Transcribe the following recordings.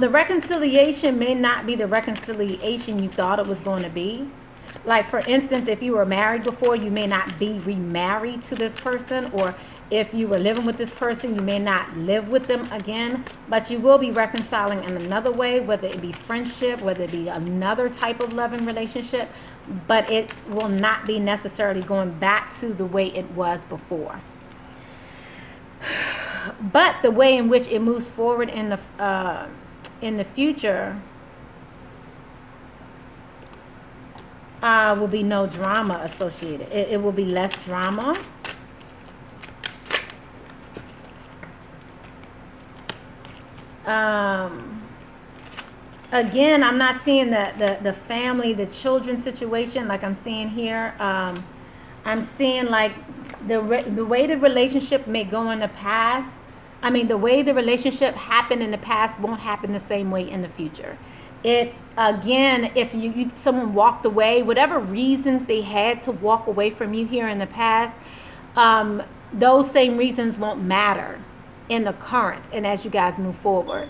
The reconciliation may not be the reconciliation you thought it was going to be. Like, for instance, if you were married before, you may not be remarried to this person, or if you were living with this person, you may not live with them again, but you will be reconciling in another way, whether it be friendship, whether it be another type of loving relationship, but it will not be necessarily going back to the way it was before. But the way in which it moves forward in the future will be no drama associated. It will be less drama. Again, I'm not seeing the family, the children situation like I'm seeing here. I'm seeing like the way the relationship may go in the past. I mean, the way the relationship happened in the past won't happen the same way in the future. It, again, if someone walked away, whatever reasons they had to walk away from you here in the past, those same reasons won't matter in the current and as you guys move forward.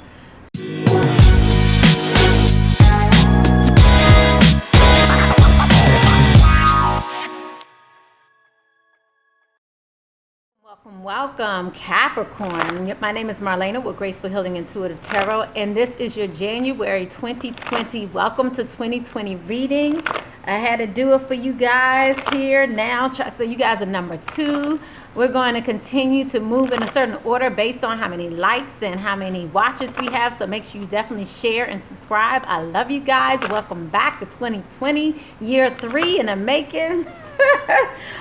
Welcome, Capricorn. My name is Marlena with Graceful Healing Intuitive Tarot, and this is your January 2020. Welcome to 2020 reading. I had to do it for you guys here now. So you guys are number 2. We're going to continue to move in a certain order based on how many likes and how many watches we have. So make sure you definitely share and subscribe. I love you guys. Welcome back to 2020, year 3 in the making.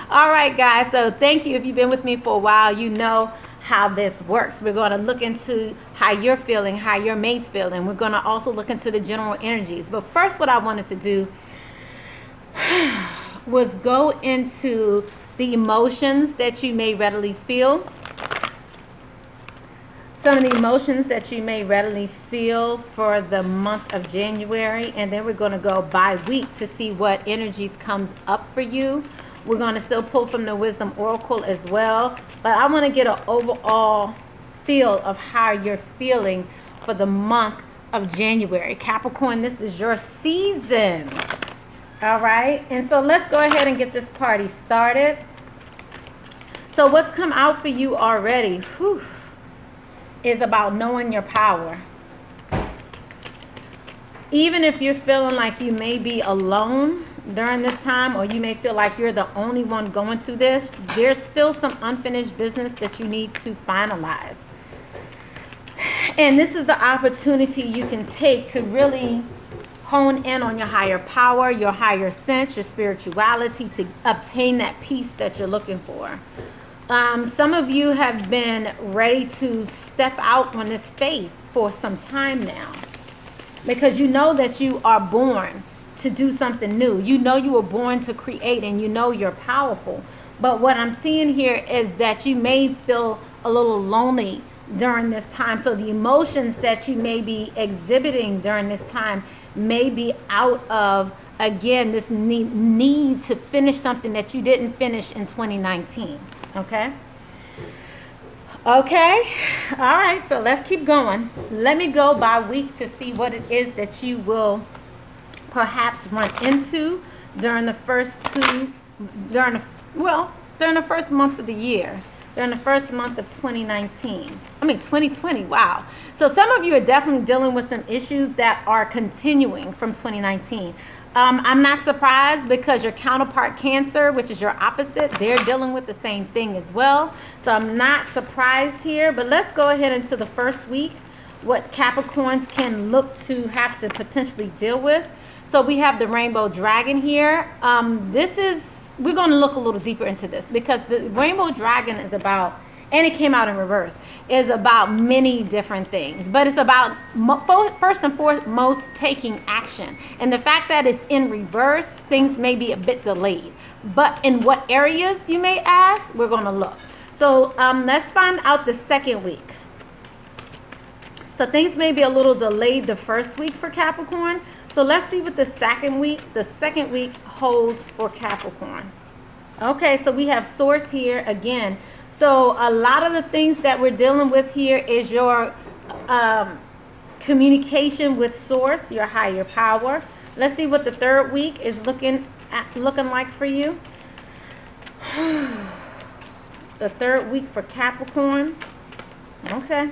All right, guys. So thank you. If you've been with me for a while, you know how this works. We're going to look into how you're feeling, how your mate's feeling. We're going to also look into the general energies. But first, what I wanted to do was go into the emotions that you may readily feel. Some of the emotions that you may readily feel for the month of January, and then we're going to go by week to see what energies comes up for you. We're going to still pull from the Wisdom Oracle as well, but I want to get an overall feel of how you're feeling for the month of January. Capricorn, this is your season. All right, and so let's go ahead and get this party started. So what's come out for you already is about knowing your power. Even if you're feeling like you may be alone during this time, or you may feel like you're the only one going through this, there's still some unfinished business that you need to finalize. And this is the opportunity you can take to really hone in on your higher power, your higher sense, your spirituality, to obtain that peace that you're looking for. Some of you have been ready to step out on this faith for some time now, because you know that you are born to do something new. You know you were born to create, and you know you're powerful. But what I'm seeing here is that you may feel a little lonely during this time. So the emotions that you may be exhibiting during this time may be out of, again, this need to finish something that you didn't finish in 2019. Okay? All right, so let's keep going. Let me go by week to see what it is that you will perhaps run into during the first during the first month of the year, during the first month of 2020. Wow. So some of you are definitely dealing with some issues that are continuing from 2019. I'm not surprised, because your counterpart Cancer, which is your opposite, they're dealing with the same thing as well. So I'm not surprised here, but let's go ahead into the first week, what Capricorns can look to have to potentially deal with. So we have the Rainbow Dragon here. We're going to look a little deeper into this, because the Rainbow Dragon is about, and it came out in reverse, is about many different things. But it's about, first and foremost, taking action. And the fact that it's in reverse, things may be a bit delayed. But in what areas, you may ask, we're going to look. So let's find out the second week. So things may be a little delayed the first week for Capricorn. So let's see what the second week holds for Capricorn. Okay, so we have Source here again. So a lot of the things that we're dealing with here is your communication with source, your higher power. Let's see what the third week is looking like for you. The third week for Capricorn. Okay.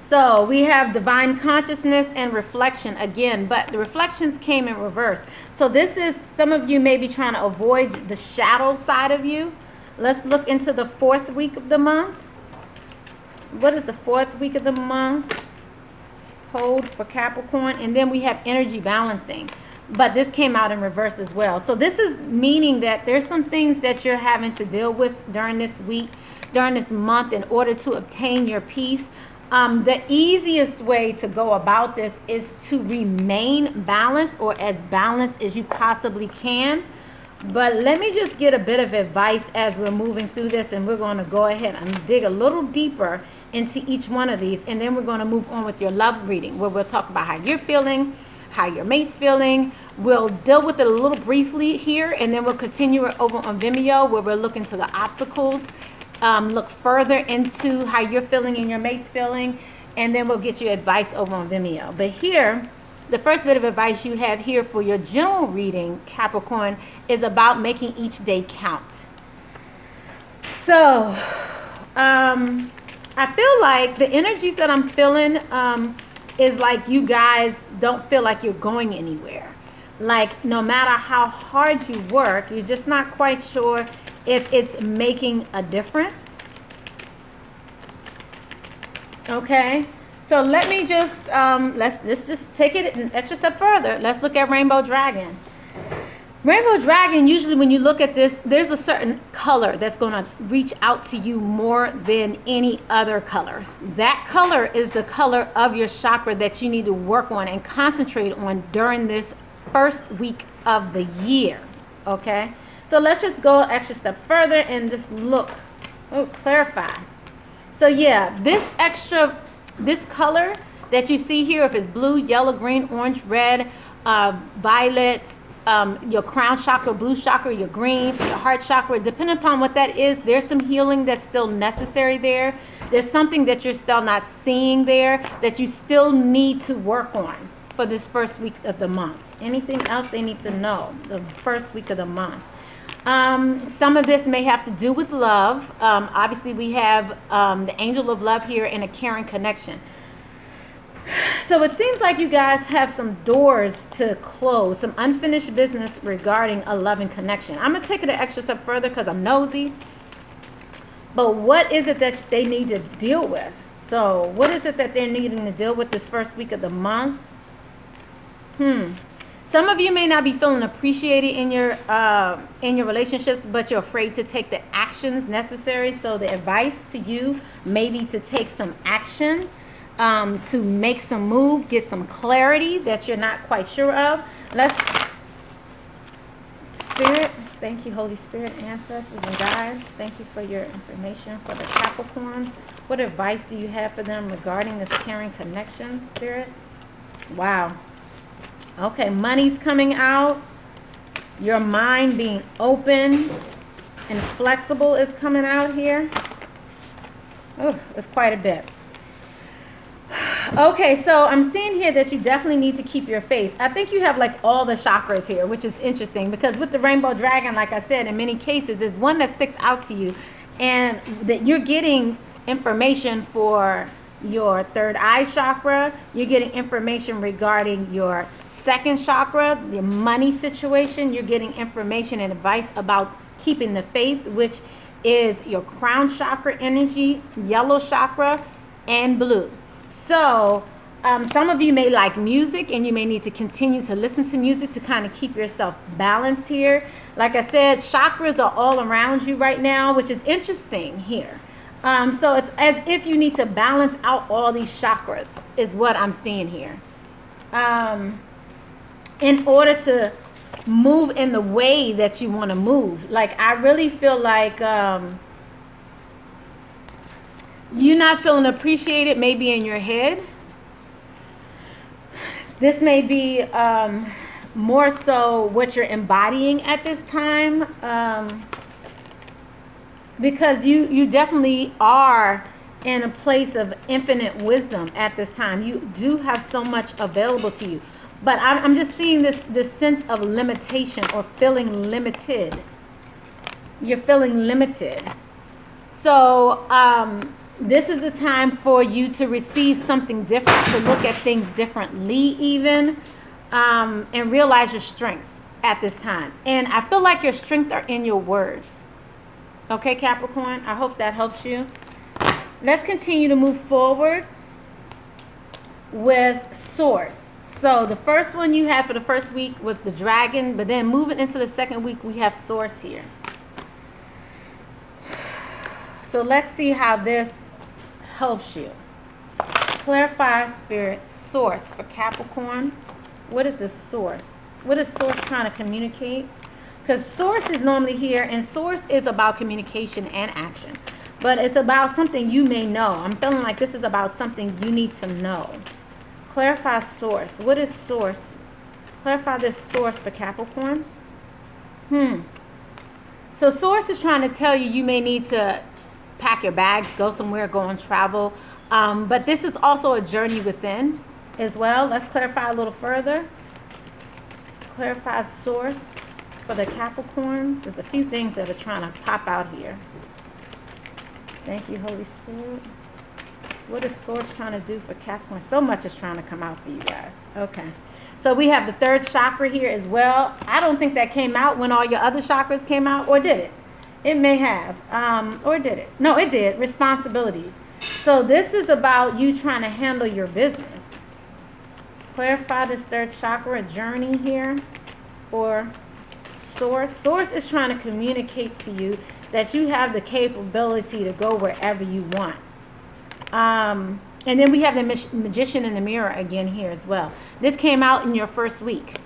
So we have divine consciousness and reflection again, but the reflections came in reverse. So this is, some of you may be trying to avoid the shadow side of you. Let's look into the fourth week of the month. What is the fourth week of the month? Hold for Capricorn. And then we have energy balancing. But this came out in reverse as well. So this is meaning that there's some things that you're having to deal with during this week, during this month, in order to obtain your peace. The easiest way to go about this is to remain balanced, or as balanced as you possibly can. But let me just get a bit of advice as we're moving through this, and we're going to go ahead and dig a little deeper into each one of these, and then we're going to move on with your love reading, where we'll talk about how you're feeling, how your mate's feeling. We'll deal with it a little briefly here, and then we'll continue it over on Vimeo, where we'll look into the obstacles, look further into how you're feeling and your mate's feeling, and then we'll get you advice over on Vimeo. But here, the first bit of advice you have here for your general reading, Capricorn, is about making each day count. So, I feel like the energies that I'm feeling is like you guys don't feel like you're going anywhere. Like no matter how hard you work, you're just not quite sure if it's making a difference. Okay, so let me just let's just take it an extra step further. Let's look at Rainbow Dragon. Rainbow Dragon, usually when you look at this, there's a certain color that's going to reach out to you more than any other color. That color is the color of your chakra that you need to work on and concentrate on during this first week of the year. Okay, so let's just go an extra step further and just look, clarify. So yeah, this color that you see here, if it's blue, yellow, green, orange, red, violet, your crown chakra, blue chakra, your green, for your heart chakra, depending upon what that is, there's some healing that's still necessary there. There's something that you're still not seeing there that you still need to work on for this first week of the month. Anything else they need to know the first week of the month? Some of this may have to do with love. Obviously, we have the angel of love here and a caring connection. So it seems like you guys have some doors to close, some unfinished business regarding a loving connection. I'm going to take it an extra step further because I'm nosy. But what is it that they need to deal with? So what is it that they're needing to deal with this first week of the month? Some of you may not be feeling appreciated in your relationships, but you're afraid to take the actions necessary. So the advice to you may be to take some action, to make some move, get some clarity that you're not quite sure of. Spirit, thank you, Holy Spirit, ancestors and guides. Thank you for your information for the Capricorns. What advice do you have for them regarding this caring connection, Spirit? Wow. Okay, money's coming out. Your mind being open and flexible is coming out here. Oh, it's quite a bit. Okay, so I'm seeing here that you definitely need to keep your faith. I think you have like all the chakras here, which is interesting because with the Rainbow Dragon, like I said, in many cases, is one that sticks out to you, and that you're getting information for your third eye chakra. You're getting information regarding your second chakra, your money situation. You're getting information and advice about keeping the faith, which is your crown chakra energy, yellow chakra, and blue. So some of you may like music, and you may need to continue to listen to music to kind of keep yourself balanced here. Like I said, chakras are all around you right now, which is interesting here. So it's as if you need to balance out all these chakras is what I'm seeing here. In order to move in the way that you want to move. Like I really feel like you're not feeling appreciated maybe in your head. This may be more so what you're embodying at this time, because you definitely are in a place of infinite wisdom at this time. You do have so much available to you. But I'm just seeing this sense of limitation or feeling limited. You're feeling limited. So this is the time for you to receive something different, to look at things differently even, and realize your strength at this time. And I feel like your strength are in your words. Okay, Capricorn? I hope that helps you. Let's continue to move forward with Source. So the first one you had for the first week was the dragon, but then moving into the second week, we have Source here. So let's see how this helps you. Clarify Spirit Source for Capricorn. What is the Source? What is Source trying to communicate? Because Source is normally here, and Source is about communication and action. But it's about something you may know. I'm feeling like this is about something you need to know. Clarify Source. What is Source? Clarify this Source for Capricorn. So Source is trying to tell you you may need to pack your bags, go somewhere, go on travel. But this is also a journey within as well. Let's clarify a little further. Clarify Source for the Capricorns. There's a few things that are trying to pop out here. Thank you, Holy Spirit. What is Source trying to do for Capricorn? So much is trying to come out for you guys. Okay. So we have the third chakra here as well. I don't think that came out when all your other chakras came out, or did it? It may have. Or did it? No, it did. Responsibilities. So this is about you trying to handle your business. Clarify this third chakra journey here for Source. Source is trying to communicate to you that you have the capability to go wherever you want. And then we have the Magician in the Mirror again here as well. This came out in your first week.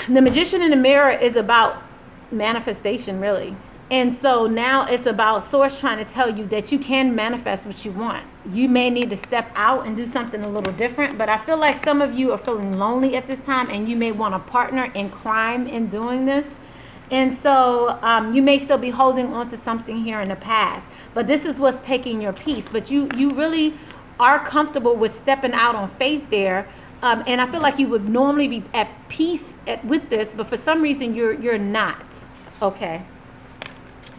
The Magician in the Mirror is about manifestation, really. And so now it's about Source trying to tell you that you can manifest what you want. You may need to step out and do something a little different, but I feel like some of you are feeling lonely at this time, and you may want a partner in crime in doing this. And so you may still be holding on to something here in the past, but this is what's taking your peace. But you really are comfortable with stepping out on faith there. And I feel like you would normally be at peace with this, but for some reason you're not. Okay.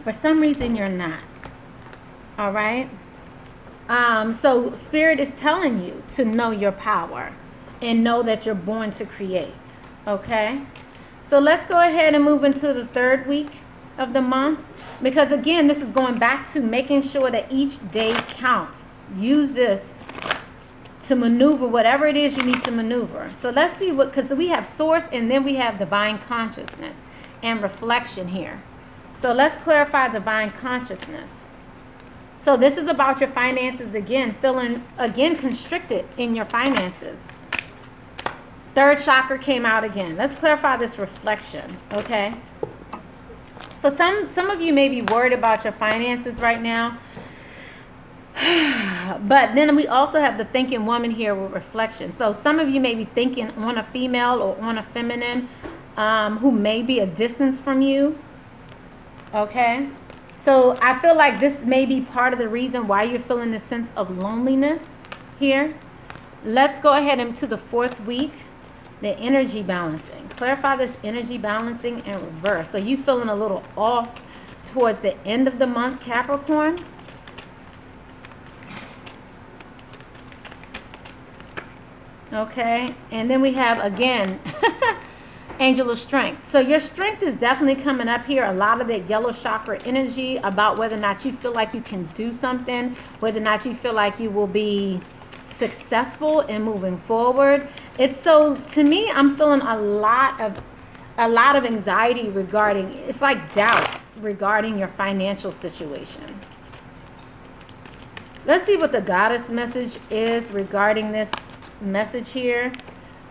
For some reason you're not. All right. So Spirit is telling you to know your power and know that you're born to create. Okay. So let's go ahead and move into the third week of the month, because again, this is going back to making sure that each day counts. Use this to maneuver whatever it is you need to maneuver. So let's see what, because we have Source and then we have divine consciousness and reflection here. So let's clarify divine consciousness. So this is about your finances again, feeling again constricted in your finances. Third chakra came out again. Let's clarify this reflection, okay? So some of you may be worried about your finances right now. But then we also have the thinking woman here with reflection. So some of you may be thinking on a female or on a feminine who may be a distance from you, okay? So I feel like this may be part of the reason why you're feeling this sense of loneliness here. Let's go ahead into the fourth week. The energy balancing. Clarify this energy balancing in reverse. So you feeling a little off towards the end of the month, Capricorn. Okay. And then we have, again, Angel of Strength. So your strength is definitely coming up here. A lot of that yellow chakra energy about whether or not you feel like you can do something, whether or not you feel like you will be successful in moving forward. It's so, to me, I'm feeling a lot of anxiety regarding, it's like doubt regarding your financial situation. Let's see what the goddess message is regarding this message here.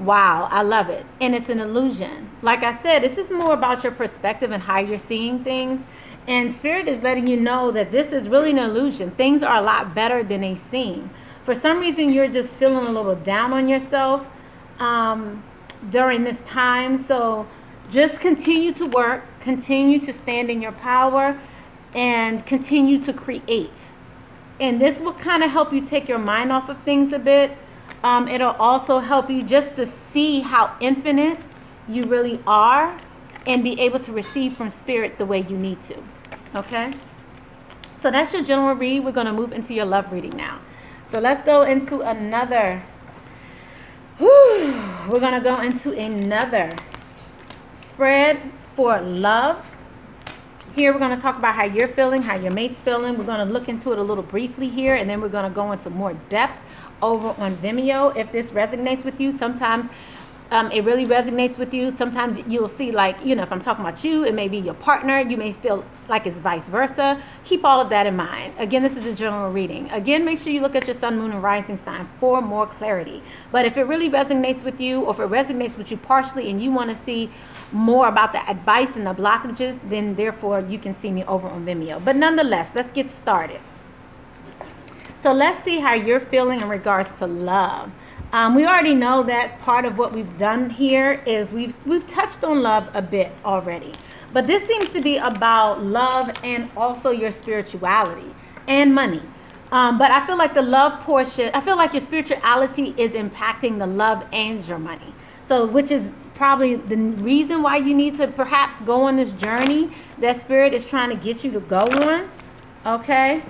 Wow, I love it. And it's an illusion. Like I said, this is more about your perspective and how you're seeing things. And Spirit is letting you know that this is really an illusion. Things are a lot better than they seem. For some reason, you're just feeling a little down on yourself during this time. So just continue to work, continue to stand in your power, and continue to create. And this will kind of help you take your mind off of things a bit. It'll also help you just to see how infinite you really are and be able to receive from spirit the way you need to. Okay? So that's your general read. We're going to move into your love reading now. So let's go into another. We're going to go into another spread for love. Here we're going to talk about how you're feeling, how your mate's feeling. We're going to look into it a little briefly here, and then we're going to go into more depth over on Vimeo. If this resonates with you, sometimes it really resonates with you. Sometimes you'll see, like, you know, if I'm talking about you, it may be your partner. You may feel like it's vice versa. Keep all of that in mind. Again, this is a general reading. Again, make sure you look at your sun, moon, and rising sign for more clarity. But if it really resonates with you, or if it resonates with you partially and you want to see more about the advice and the blockages, then therefore you can see me over on Vimeo. But nonetheless, let's get started. So let's see how you're feeling in regards to love. We already know that part of what we've done here is we've touched on love a bit already. But this seems to be about love and also your spirituality and money. But I feel like the love portion, I feel like your spirituality is impacting the love and your money. So which is probably the reason why you need to perhaps go on this journey that spirit is trying to get you to go on. Okay?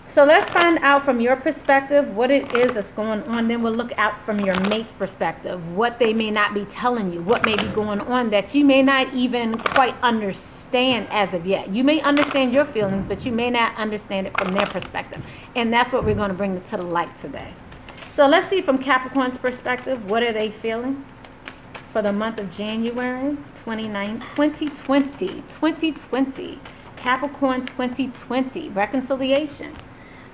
So let's find out from your perspective what it is that's going on. Then we'll look out from your mate's perspective, what they may not be telling you, what may be going on that you may not even quite understand as of yet. You may understand your feelings, but you may not understand it from their perspective. And that's what we're going to bring to the light today. So let's see from Capricorn's perspective, what are they feeling for the month of January 2020. Capricorn 2020, reconciliation.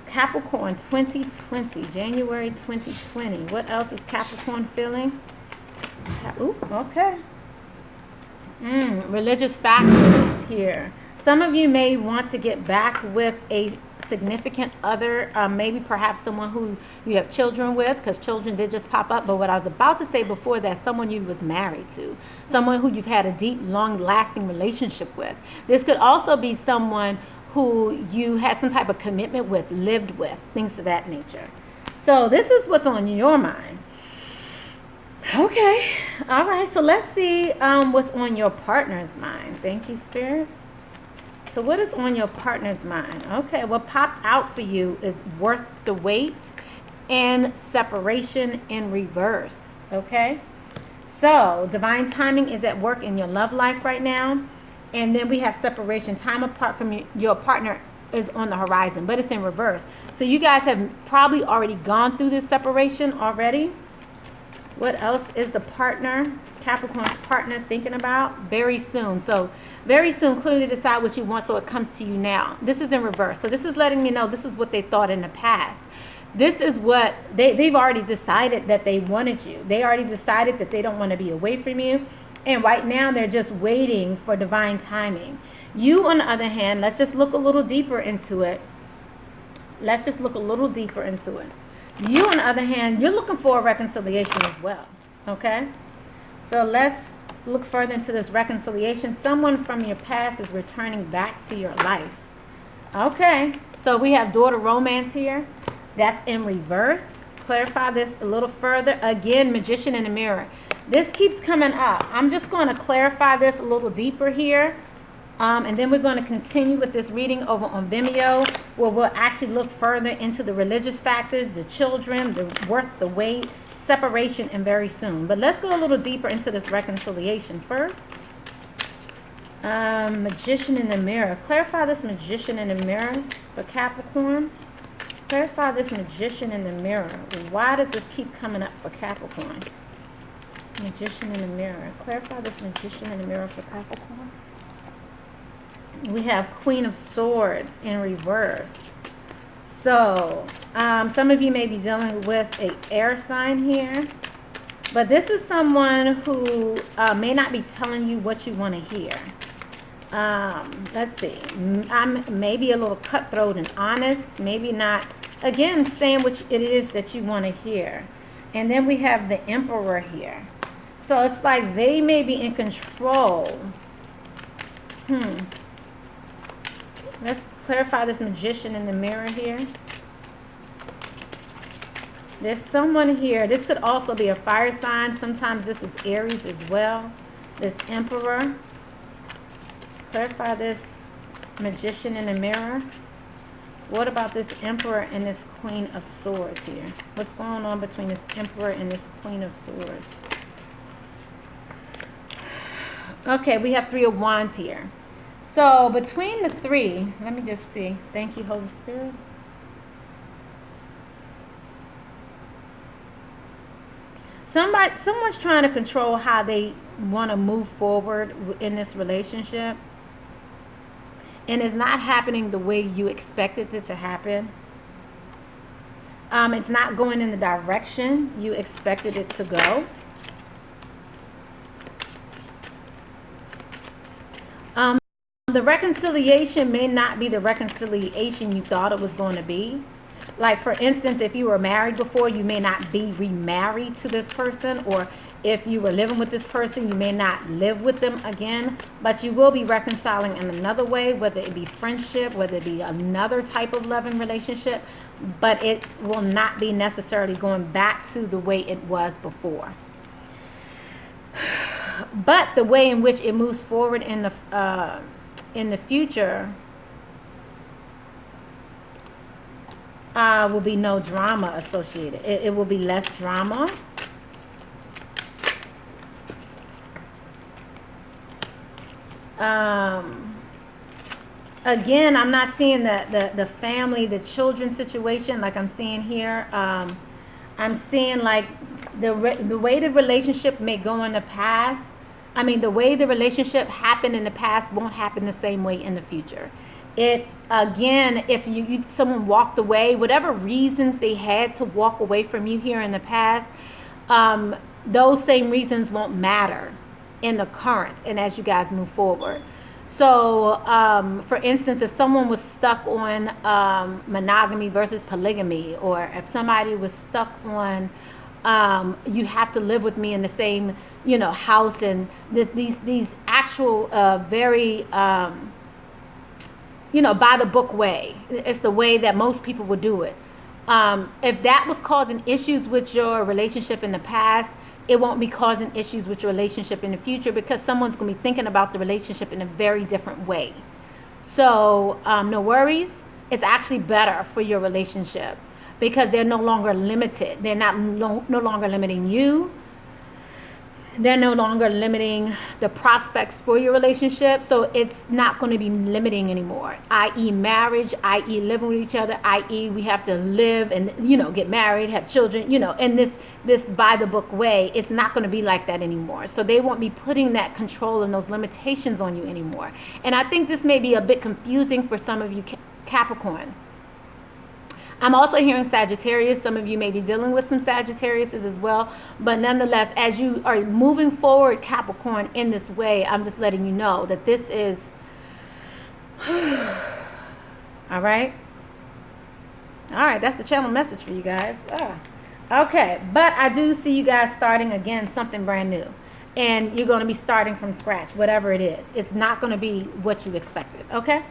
Capricorn 2020, January 2020. What else is Capricorn feeling? Okay. Religious factors here. Some of you may want to get back with a significant other, maybe perhaps someone who you have children with, because children did just pop up. But what I was about to say before that, someone you was married to, someone who you've had a deep, long-lasting relationship with. This could also be someone who you had some type of commitment with, lived with, things of that nature. So this is what's on your mind. Okay. All right. So let's see what's on your partner's mind. Thank you, Spirit. So what is on your partner's mind? Okay. What popped out for you is worth the wait and separation in reverse. Okay. So divine timing is at work in your love life right now. And then we have separation. Time apart from your partner is on the horizon, but it's in reverse. So you guys have probably already gone through this separation already. What else is the partner, Capricorn's partner, thinking about? Very soon. So very soon, clearly decide what you want so it comes to you now. This is in reverse. So this is letting me know this is what they thought in the past. This is what they've already decided that they wanted you. They already decided that they don't want to be away from you. And right now, they're just waiting for divine timing. You, on the other hand, let's just look a little deeper into it. You, on the other hand, you're looking for a reconciliation as well. Okay? So let's look further into this reconciliation. Someone from your past is returning back to your life. Okay. So we have daughter romance here. That's in reverse. Clarify this a little further. Again, magician in the mirror. This keeps coming up. I'm just going to clarify this a little deeper here. And then we're going to continue with this reading over on Vimeo, where we'll actually look further into the religious factors, the children, the worth, the weight, separation, and very soon. But let's go a little deeper into this reconciliation first. Magician in the mirror. Clarify this magician in the mirror for Capricorn. Clarify this magician in the mirror. Why does this keep coming up for Capricorn? Magician in the mirror. Clarify this magician in the mirror for Capricorn. We have Queen of Swords in reverse. So, some of you may be dealing with an air sign here. But this is someone who may not be telling you what you want to hear. Let's see. I'm maybe a little cutthroat and honest. Maybe not, again, saying what it is that you want to hear. And then we have the Emperor here. So it's like they may be in control. Let's clarify this magician in the mirror here. There's someone here. This could also be a fire sign. Sometimes this is Aries as well. This Emperor. Clarify this Magician in the mirror. What about this Emperor and this Queen of Swords here? What's going on between this Emperor and this Queen of Swords? Okay, we have Three of Wands here. So between the three, let me just see. Thank you, Holy Spirit. Someone's trying to control how they want to move forward in this relationship. And it's not happening the way you expected it to happen. It's not going in the direction you expected it to go. The reconciliation may not be the reconciliation you thought it was going to be. Like, for instance, if you were married before, you may not be remarried to this person, or if you were living with this person, you may not live with them again, but you will be reconciling in another way, whether it be friendship, whether it be another type of loving relationship, but it will not be necessarily going back to the way it was before. But the way in which it moves forward in the future will be no drama associated. It will be less drama. Again, I'm not seeing the family, the children situation like I'm seeing here. I'm seeing like the way the relationship may go in the past. I mean, the way the relationship happened in the past won't happen the same way in the future. It, again, if someone walked away, whatever reasons they had to walk away from you here in the past, those same reasons won't matter in the current and as you guys move forward. So, for instance, if someone was stuck on monogamy versus polygamy, or if somebody was stuck on you have to live with me in the same, house, and these actual very by the book way. It's the way that most people would do it. If that was causing issues with your relationship in the past, it won't be causing issues with your relationship in the future, because someone's going to be thinking about the relationship in a very different way. So no worries. It's actually better for your relationship, because they're no longer limited. They're no longer limiting you. They're no longer limiting the prospects for your relationship. So it's not going to be limiting anymore, i.e. marriage, i.e. living with each other, i.e. we have to live and, get married, have children, in this by the book way. It's not going to be like that anymore. So they won't be putting that control and those limitations on you anymore. And I think this may be a bit confusing for some of you Capricorns. I'm also hearing Sagittarius. Some of you may be dealing with some Sagittariuses as well. But nonetheless, as you are moving forward, Capricorn, in this way, I'm just letting you know that this is... All right? All right, that's the channel message for you guys. Okay, but I do see you guys starting again something brand new. And you're going to be starting from scratch, whatever it is. It's not going to be what you expected, okay?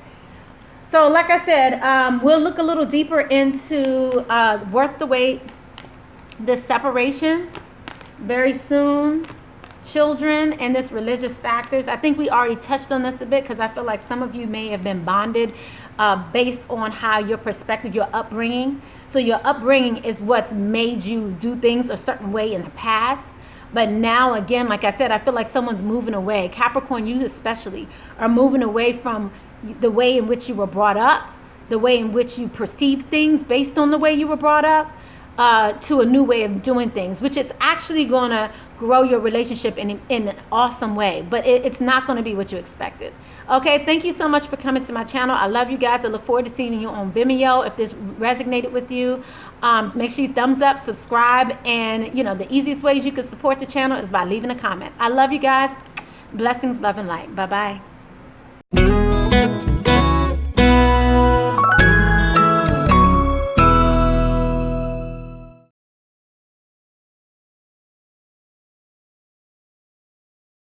So like I said, we'll look a little deeper into worth the wait, this separation very soon, children, and this religious factors. I think we already touched on this a bit, because I feel like some of you may have been bonded based on how your perspective, your upbringing. So your upbringing is what's made you do things a certain way in the past. But now, again, like I said, I feel like someone's moving away. Capricorn, you especially, are moving away from the way in which you were brought up, the way in which you perceive things based on the way you were brought up, to a new way of doing things, which is actually going to grow your relationship in an awesome way. But it's not going to be what you expected. Okay, thank you so much for coming to my channel. I love you guys. I look forward to seeing you on Vimeo. If this resonated with you, make sure you thumbs up, subscribe, and the easiest ways you can support the channel is by leaving a comment. I love you guys. Blessings, love, and light. Bye-bye.